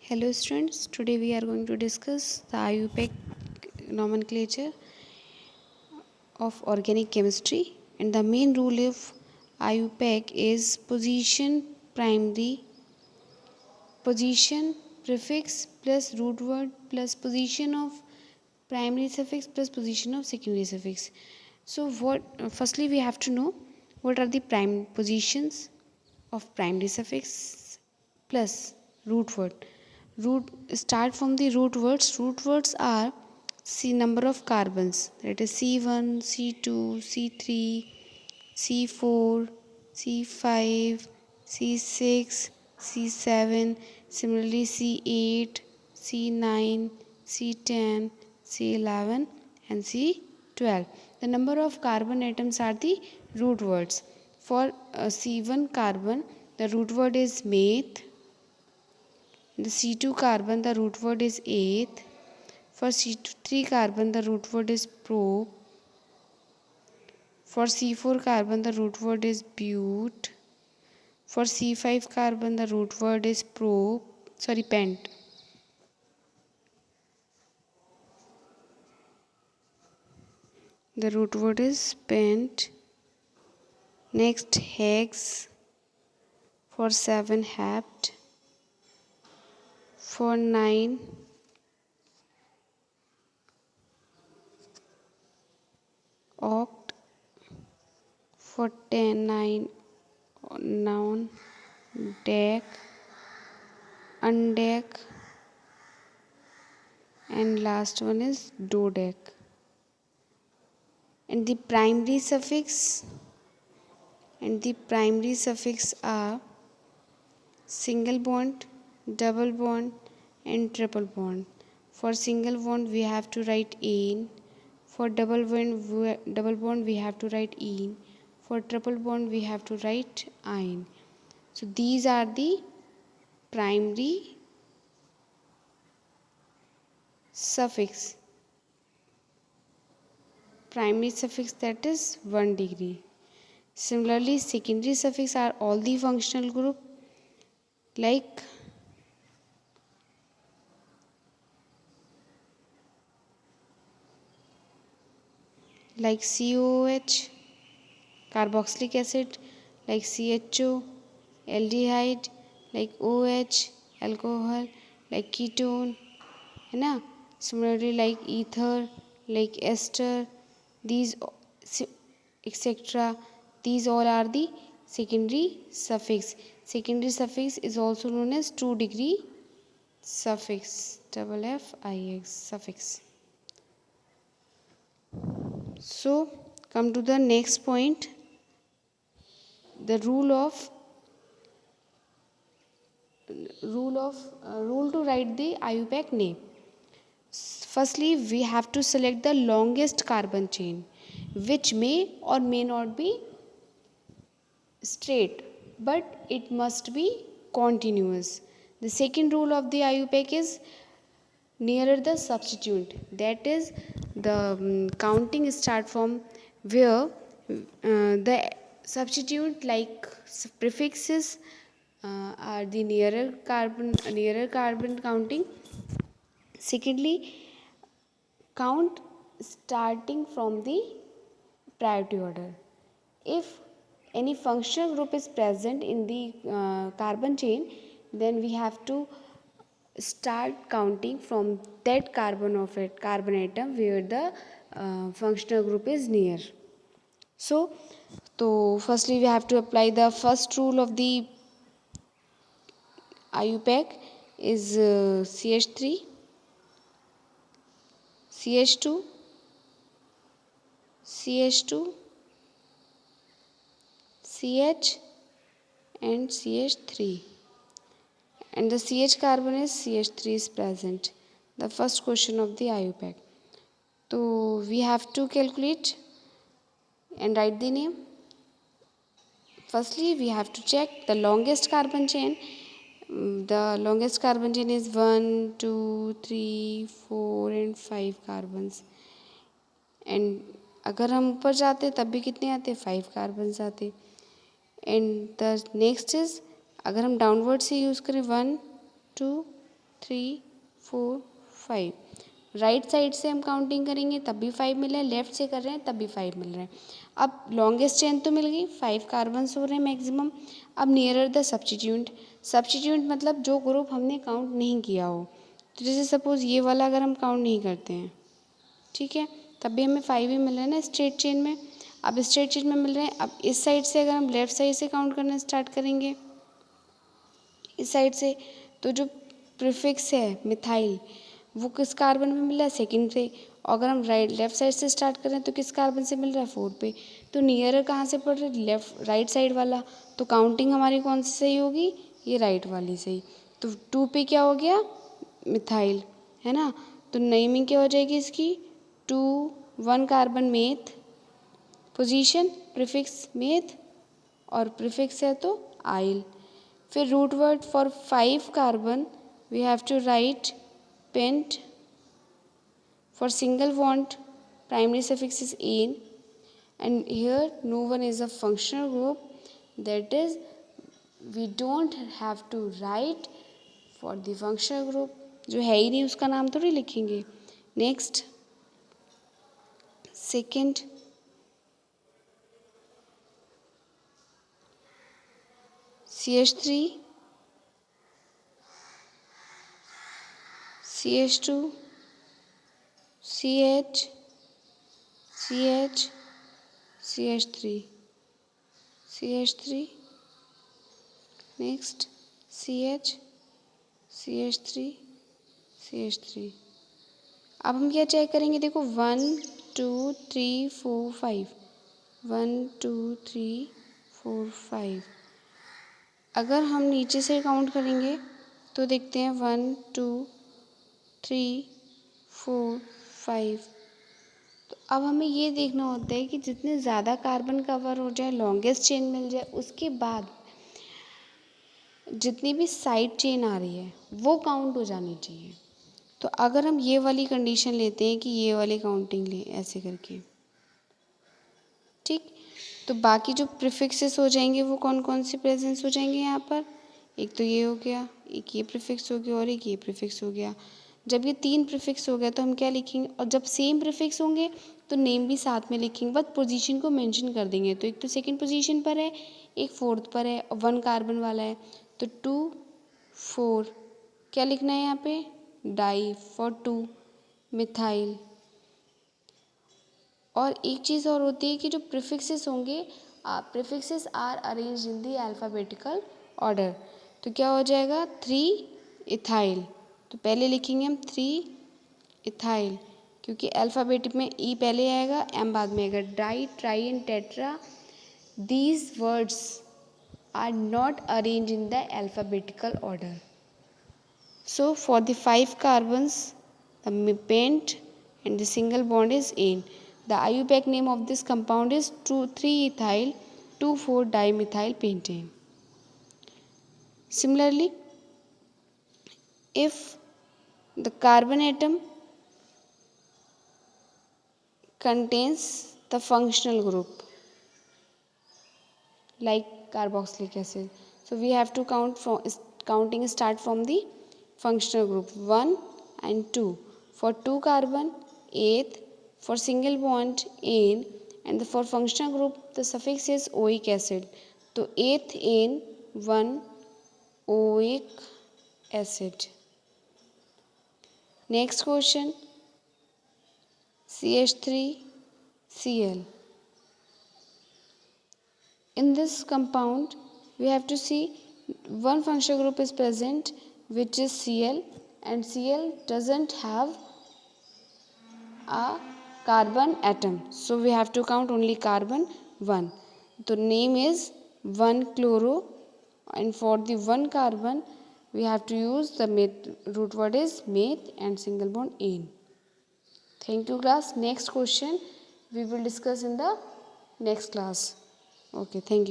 Hello students, today we are going to discuss the IUPAC nomenclature of organic chemistry, and the main rule of IUPAC is position prefix plus root word plus position of primary suffix plus position of secondary suffix. So firstly we have to know what are the prime positions of primary suffix plus root word. Start from the root words. Root words are C number of carbons, that is C1, C2, C3, C4, C5, C6, C7, similarly C8, C9, C10, C11 and C12. The number of carbon atoms are the root words. For C1 carbon, the root word is meth. In the C2 carbon, the root word is eighth. For C3 carbon, the root word is prop. For C4 carbon, the root word is but. For C5 carbon, the root word is pent. The root word is pent. Next, hex. For 7, hept. For 9, oct. For 10, 9, noun, dec, undec, and last one is dodec. And the primary suffix are single bond, double bond and triple bond. For single bond we have to write "-ene". For double bond we have to write "-ene". For triple bond we have to write "-ine". So these are the primary suffix. Primary suffix, that is 1 degree. Similarly, secondary suffix are all the functional group like COOH, carboxylic acid, like CHO, aldehyde, like OH, alcohol, like ketone, है ना. Similarly, like ether, like ester, these etc. These all are the secondary suffix. Secondary suffix is also known as 2 degree suffix, FFIX suffix. So come to the next point, the rule to write the IUPAC name. Firstly, we have to select the longest carbon chain, which may or may not be straight, but it must be continuous. The second rule of the IUPAC is nearer the substituent, that is the counting start from where the substituent like prefixes are the nearer carbon counting. Secondly, count starting from the priority order. If any functional group is present in the carbon chain, then we have to start counting from that carbon atom where the functional group is near. So firstly we have to apply the first rule of the IUPAC is CH3, CH2, CH2, CH and CH3, and the CH carbon is CH3 is present. The first question of the IUPAC. So we have to calculate and write the name. Firstly, we have to check the longest carbon chain. The longest carbon chain is 1, 2, 3, 4 and 5 carbons. And अगर हम ऊपर जाते तब भी कितने आते, 5 carbons आते. And the next is, अगर हम डाउनवर्ड से यूज़ करें 1, 2, 3 4 5। राइट साइड से हम काउंटिंग करेंगे तब भी 5 मिल रहा है, लेफ्ट से कर रहे हैं तब भी 5 मिल रहा है। अब लॉन्गेस्ट चेन तो मिल गई, 5 कार्बन्स हो रहे हैं मैक्सिमम। अब नियरर द सब्स्टिट्यूएंट, सब्स्टिट्यूएंट मतलब जो ग्रुप हमने काउंट नहीं किया हो। तो जैसे सपोज ये वाला अगर हम काउंट नहीं करते हैं, ठीक है, तब भी हमें 5 ही मिल रहा है ना स्ट्रेट चेन में। अब स्ट्रेट चेन में मिल रहे हैं, अब इस साइड से अगर हम लेफ्ट साइड से काउंट करना स्टार्ट करेंगे इस साइड से, तो जो प्रीफिक्स है मिथाइल वो किस कार्बन में मिल रहा है, सेकंड पे। और अगर हम लेफ्ट साइड से स्टार्ट करें तो किस कार्बन से मिल रहा है, 4 पे। तो नियरर कहाँ से पड़ रहा है, लेफ्ट राइट साइड वाला। तो काउंटिंग हमारी कौन सी सही होगी, ये राइट वाली सही। तो 2 पे क्या हो गया, मिथाइल, है ना। तो नेमिंग क्या हो जाएगी इसकी, 2 1 carbon meth, position prefix meth, और प्रीफिक्स है तो आइल। फिर root word for 5 carbon we have to write pent. For single bond primary suffix is ane, and here no one is a functional group, that is we don't have to write for the functional group, जो है ही नहीं उसका नाम थोड़ी लिखेंगे। Next second, CH3 CH2 CH CH CH3 CH3, next CH CH3 CH3। अब हम क्या चेक करेंगे, देखो 1 2 3 4 5, 1 2 3 4 5। अगर हम नीचे से काउंट करेंगे तो देखते हैं 1 2 3 4 5। तो अब हमें ये देखना होता है कि जितने ज़्यादा कार्बन कवर हो जाए, लॉन्गेस्ट चेन मिल जाए, उसके बाद जितनी भी साइड चेन आ रही है वो काउंट हो जानी चाहिए। तो अगर हम ये वाली कंडीशन लेते हैं कि ये वाली काउंटिंग लें ऐसे करके, ठीक, तो बाकी जो प्रीफिक्सेस हो जाएंगे वो कौन कौन से प्रेजेंस हो जाएंगे यहाँ पर, एक तो ये हो गया, एक ये प्रीफिक्स हो गया और एक ये प्रीफिक्स हो गया। जब ये 3 प्रीफिक्स हो गया तो हम क्या लिखेंगे, और जब सेम प्रीफिक्स होंगे तो नेम भी साथ में लिखेंगे, बस पोजीशन को मेंशन कर देंगे। तो एक तो सेकंड पोजीशन पर है, एक फोर्थ पर है, और 1 कार्बन वाला है, तो 2 4 क्या लिखना है यहाँ पे, डाई फॉर 2 मिथाइल। और एक चीज़ और होती है कि जो प्रीफिक्सेस होंगे, prefixes are arrange in the alphabetical order. तो क्या हो जाएगा, 3 इथाइल, तो पहले लिखेंगे हम 3 इथाइल, क्योंकि अल्फ़ाबेट में ई पहले आएगा एम बाद में आएगा। Di tri and tetra, these words are not arrange in the alphabetical order. So for the 5 carbons, the pent and the single bond is ane. The IUPAC name of this compound is 3-ethyl 2,4-dimethyl pentane. Similarly, if the carbon atom contains the functional group like carboxylic acid, so we have to counting start from the functional group 1 and 2. For 2 carbon 8th, for single bond ane, and for functional group the suffix is oic acid. तो 8th ane 1 oic acid. Next question, CH3Cl. In this compound we have to see one functional group is present which is Cl, and Cl doesn't have a carbon atom, so we have to count only carbon 1. The name is 1-chloro, and for the 1 carbon we have to use the root word is meth and single bond ane. Thank you class. Next question we will discuss in the next class. Okay, thank you.